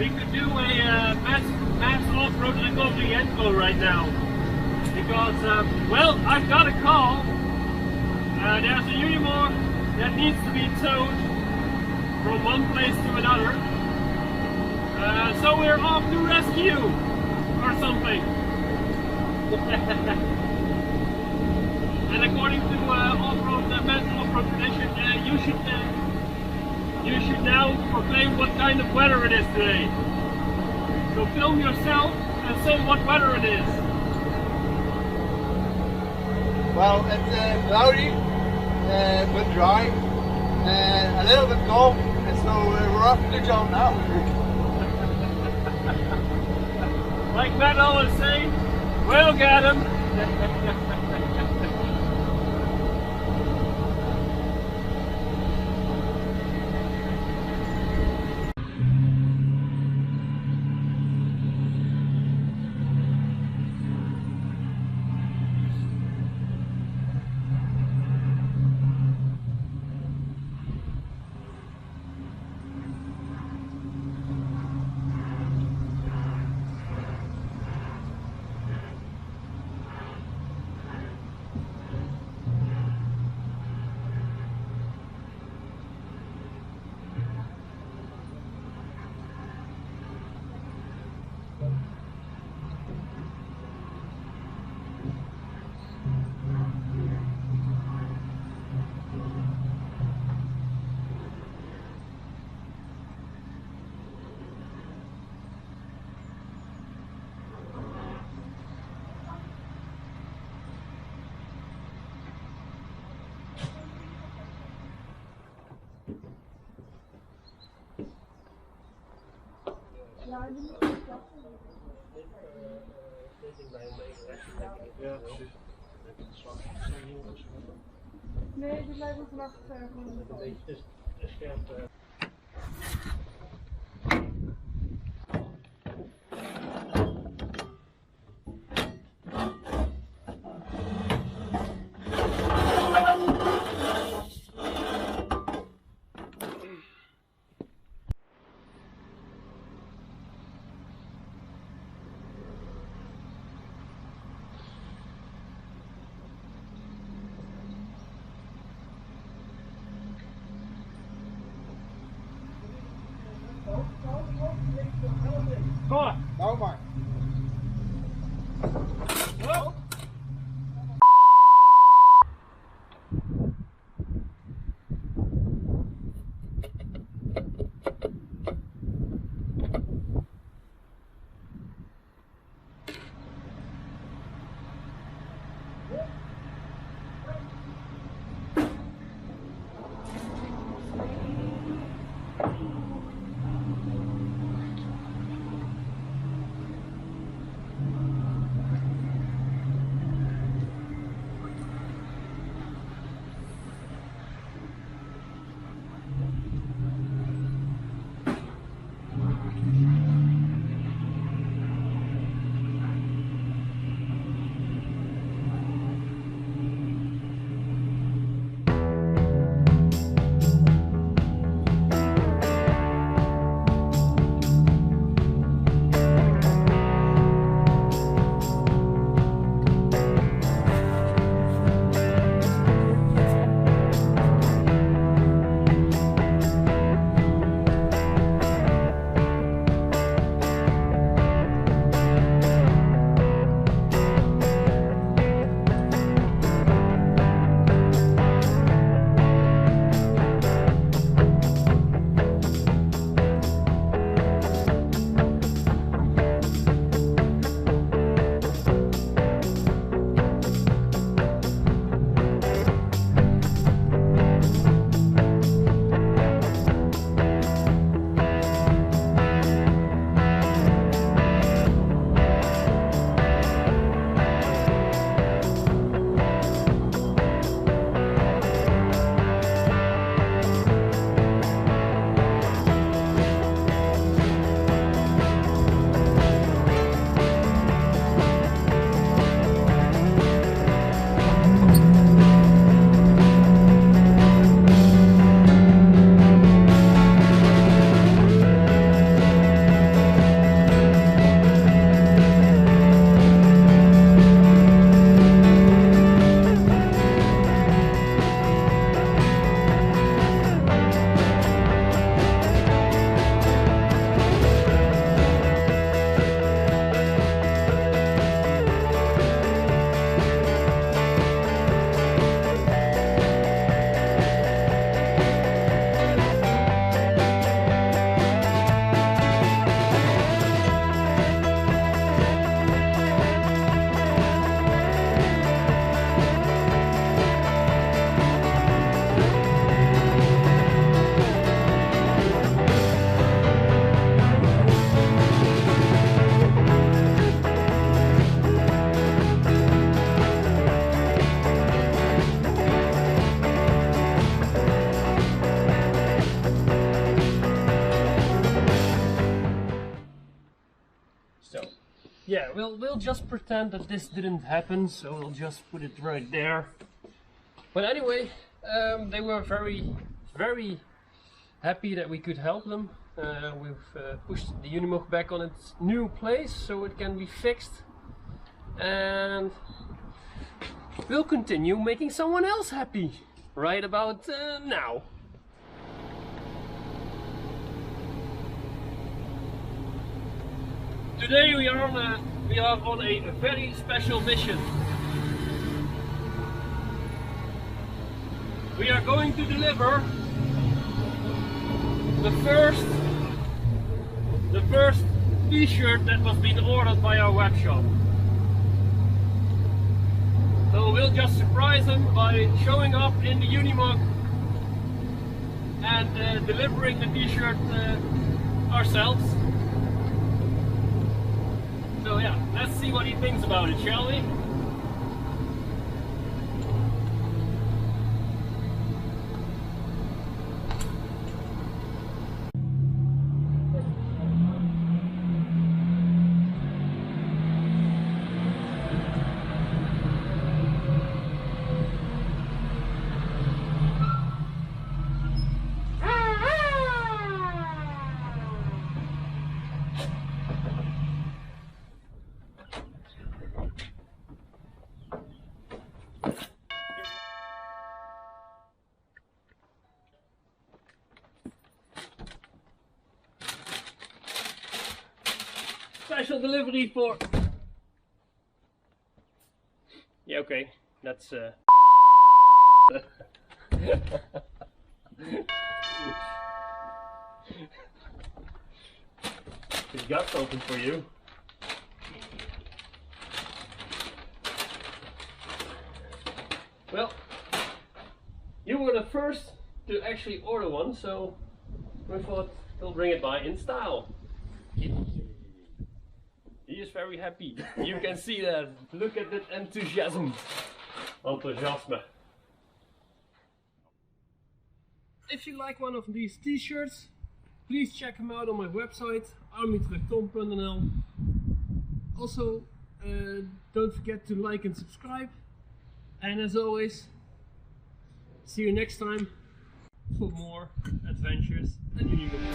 We could do a mass off-road Unimog right now. Because, well, I've got a call. There's a Unimog that needs to be towed from one place to another. So we're off to rescue or something. And according to off-road mass off-road tradition, you should now proclaim what kind of weather it is today. So film yourself and say what weather it is. Well, it's cloudy, but dry, a little bit cold, and so we're off to the job now. Like Matt always say, we'll get him. Nee, die blijven vannacht gewoon. Een beetje scherp. Kom, Nou maar. oh. yeah, we'll just pretend that this didn't happen, so we'll just put it right there. But anyway, they were very happy that we could help them. We've pushed the Unimog back on its new place so it can be fixed, and we'll continue making someone else happy right about now. Today we are on a very special mission. We are going to deliver the first t-shirt that was being ordered by our web shop. So we'll just surprise them by showing up in the Unimog and delivering the t-shirt ourselves. So yeah, let's see what he thinks about it, shall we? Special delivery for... Yeah, okay, that's He's got something for you. Well, you were the first to actually order one, so we thought we'll bring it by in style. He is very happy. You can see that. Look at that enthusiasm. Enthousiasme. If you like one of these t-shirts, please check them out on my website, armytrucktom.nl. Also, don't forget to like and subscribe. And as always, see you next time for more adventures and Unimog.